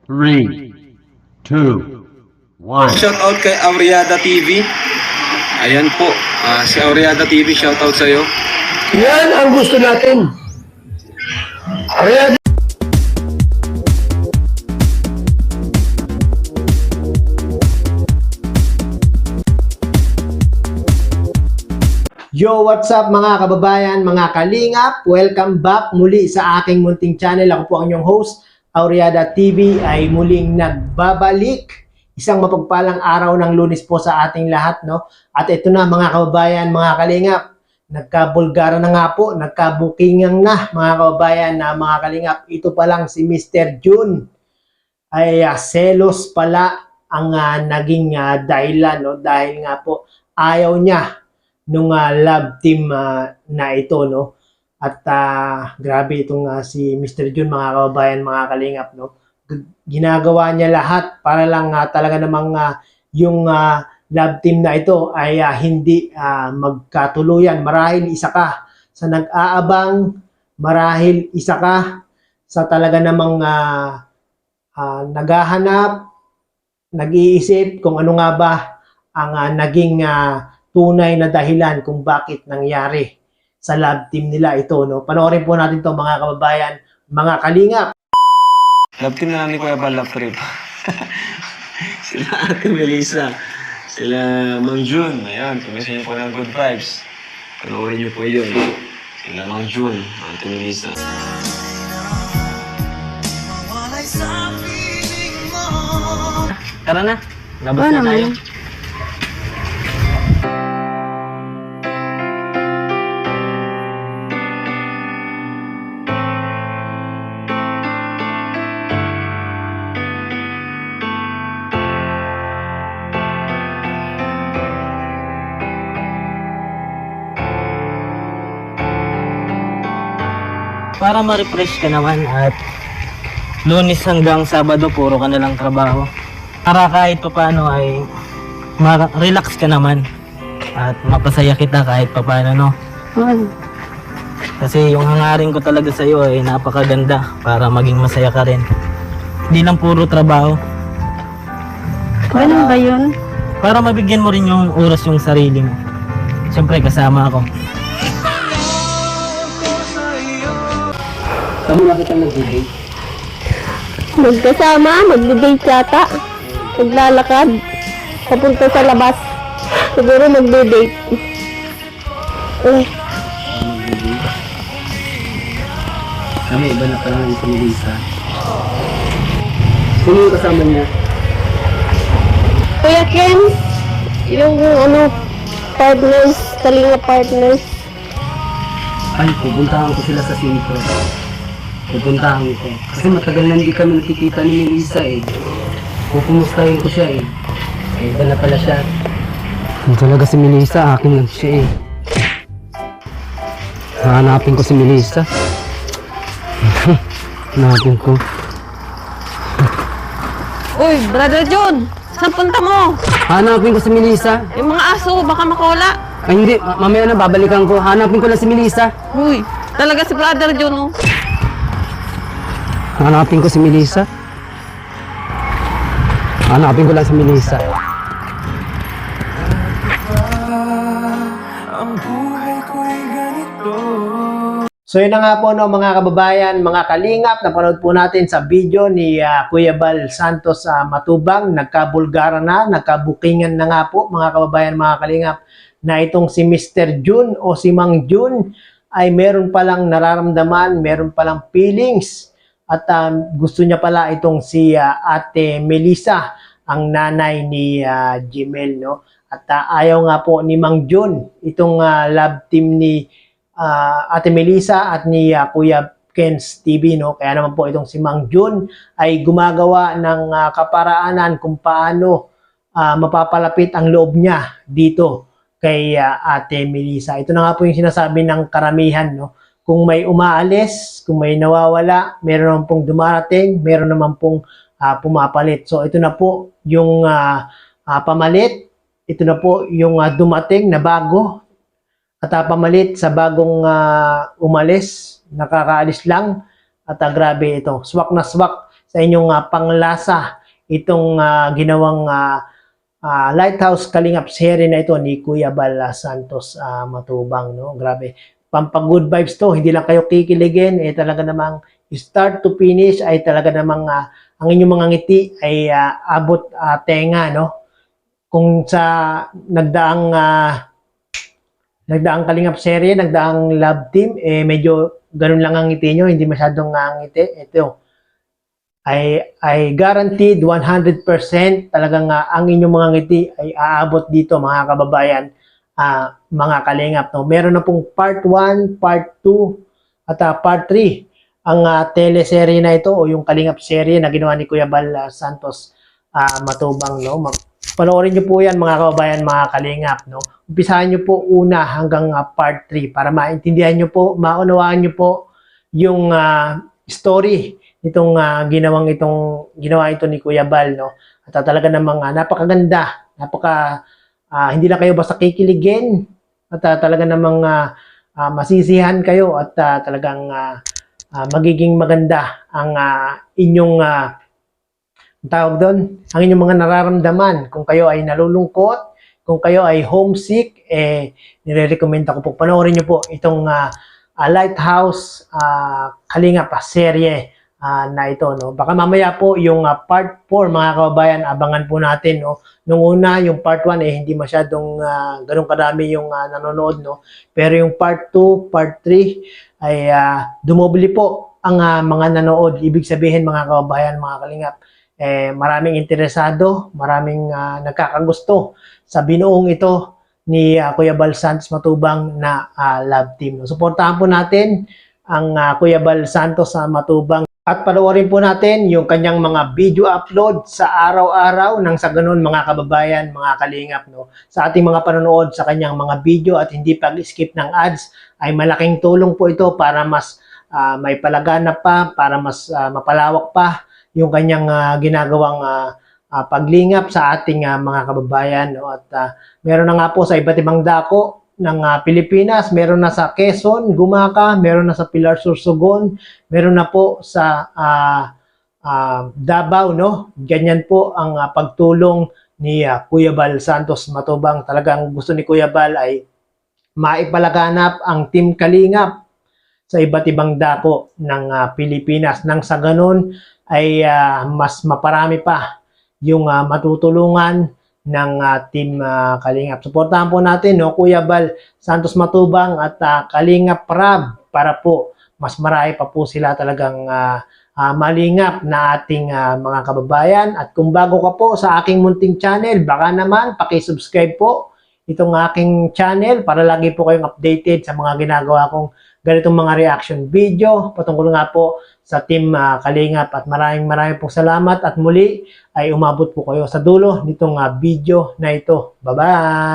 3, 2, 1. Shout out kay Auriada TV. Ayan po, si Auriada TV, shout out sa'yo. Yan ang gusto natin. Kaya Yo, what's up mga kababayan, mga kalingap? Welcome back muli sa aking munting channel. Ako po ang inyong host, Auriada TV ay muling nagbabalik. Isang mapagpalang araw ng Lunes po sa ating lahat, no? At ito na mga kababayan, mga kalingap, nagkabulgara na nga po, nagkabukingan na mga kababayan na mga kalingap. Ito pa lang si Mr. June ay selos pala ang naging dahilan, no? Dahil nga po ayaw niya nung love team na ito, no? At grabe itong si Mr. June, mga kababayan, mga kalingap, no? Ginagawa niya lahat para lang talaga namang yung love team na ito ay hindi magkatuluyan. Marahil isa ka sa nag-aabang, marahil isa ka sa talaga namang naghahanap, nag-iisip kung ano nga ba ang naging tunay na dahilan kung bakit nangyari sa love team nila ito, no? Panoorin po natin to mga kababayan, mga kalingap. Love team na lang ni Kuya Bal, love trip. Sila Ate Melissa, sila Mang June, ayan, tumisin niyo po ng good vibes. Panoorin niyo po yun. Sila Mang June, Ate Melissa. Tara na, labas na tayo. Para ma-refresh ka naman at Lunes hanggang Sabado puro ka na lang trabaho. Para kahit pa paano ay relax ka naman at mapasaya kita kahit pa paano, no? Kasi yung hangarin ko talaga sa iyo ay napakaganda para maging masaya ka rin. Hindi lang puro trabaho. Ganun ba yun? Para mabigyan mo rin yung oras yung sarili mo. Siyempre kasama ako. Saan mo nakita nag-date? Magkasama, magdi-date yata. Maglalakad. Papunta sa labas. Siguro magdi-date. Kami, iba na pala ng si Melissa. Sino yung kasama niya? Kuya Ken, yung partners, kalinga partners. Ay, pupuntahan ko sila sa sintro. Pupuntahan ko. Kasi matagal na hindi kami nakikita ni Melissa eh. Pupumustahin ko siya eh. Eh, iba na pala siya. Kung talaga si Melissa, akin lang siya eh. Hanapin ko si Melissa. Hanapin ko. Uy, Brother John, saan punta mo? Hanapin ko si Melissa. Yung mga aso, baka makawala. Ay hindi, mamaya na babalikan ko. Hanapin ko lang si Melissa. Uy, talaga si Brother John, oh. Hanapin ko si Melissa. Hanapin ko lang si Melissa. So yun na nga po, no, mga kababayan, mga kalingap, napanood po natin sa video ni Kuya Bal Santos Matubang. Nagkabulgara na, nagkabukingan na nga po mga kababayan, mga kalingap, na itong si Mr. June o si Mang June ay meron palang nararamdaman, meron palang feelings. At gusto niya pala itong si Ate Melissa, ang nanay ni Jimel, no? At ayaw nga po ni Mang June itong love team ni Ate Melissa at ni Kuya Ken's TV, no? Kaya naman po itong si Mang June ay gumagawa ng kaparaanan kung paano mapapalapit ang loob niya dito kay Ate Melissa. Ito na nga po yung sinasabi ng karamihan, no? Kung may umaalis, kung may nawawala, meron naman pong dumarating, meron naman pong pumapalit. So ito na po yung pamalit, ito na po yung dumating na bago at pamalit sa bagong umalis, nakakaalis lang at grabe ito. Swak na swak sa inyong panglasa itong ginawang Lighthouse Kalingap series na ito ni Kuya Bal Santos Matubang, no? Grabe. Pampag-good vibes to, hindi lang kayo kikiligin, talaga namang start to finish ay talaga namang ang inyong mga ngiti ay abot tenga, no? Kung sa nagdaang Kalingap serye, nagdaang love team, medyo ganun lang ang ngiti nyo, hindi masyadong ngiti. Ito ay guaranteed 100% talagang ang inyong mga ngiti ay aabot dito, mga kababayan, mga kalingap, no? Meron na pong part 1, part 2 at part 3 ang teleserye na ito o yung Kalingap serye na ginawa ni Kuya Bal Santos Matubang, no? Panoorin niyo po yan, mga kababayan, mga kalingap, no? Umpisahan niyo po una hanggang part 3 para maintindihan niyo po, maunawaan niyo po yung story itong ginawa ito ni Kuya Bal, no? At talaga namang napakaganda, hindi lang kayo basta kikiligin at talaga namang masisihan kayo at talagang magiging maganda ang inyong tawag doon, ang inyong mga nararamdaman. Kung kayo ay nalulungkot, kung kayo ay homesick, nire-recommend ako po panoorin niyo po itong Lighthouse Kalingap serye na ito, no? Baka mamaya po yung part 4, mga kababayan, abangan po natin, no? Nung una, yung part 1 hindi masyadong ganun kadami yung nanonood, no? Pero yung part 2, part 3 ay dumobli po ang mga nanood. Ibig sabihin, mga kababayan, mga kalingap, maraming interesado, maraming nagkakagusto sa binuong ito ni Kuya Bal Santos Matubang na love team, no? Suportahan po natin ang Kuya Bal Santos Matubang. At panoorin po natin yung kanyang mga video upload sa araw-araw nang sa ganun, mga kababayan, mga kalingap, no? Sa ating mga panonood sa kanyang mga video at hindi pag-skip ng ads ay malaking tulong po ito para mas may palaganap pa, para mas mapalawak pa yung kanyang ginagawang paglingap sa ating mga kababayan, no? At meron na nga po sa iba't ibang dako ng Pilipinas, meron na sa Quezon, Gumaca, meron na sa Pilar Sorsogon, meron na po sa Davao, no? Ganyan po ang pagtulong ni Kuya Bal Santos Matubang. Talagang gusto ni Kuya Bal ay maipalaganap ang Team Kalingap sa iba't ibang dako ng Pilipinas. Nang sa ganun ay mas maparami pa yung matutulungan ng Team Kalingap. Suportahan po natin, no, Kuya Bal Santos Matubang at Kalingap Rab para po mas marami pa po sila talagang malingap na ating mga kababayan. At kung bago ka po sa aking munting channel, baka naman paki-subscribe po itong aking channel para lagi po kayong updated sa mga ginagawa kong ganitong mga reaction video patungkol nga po sa Team Kalingap. At maraming pong salamat at muli ay umabot po kayo sa dulo nitong video na ito. Bye-bye!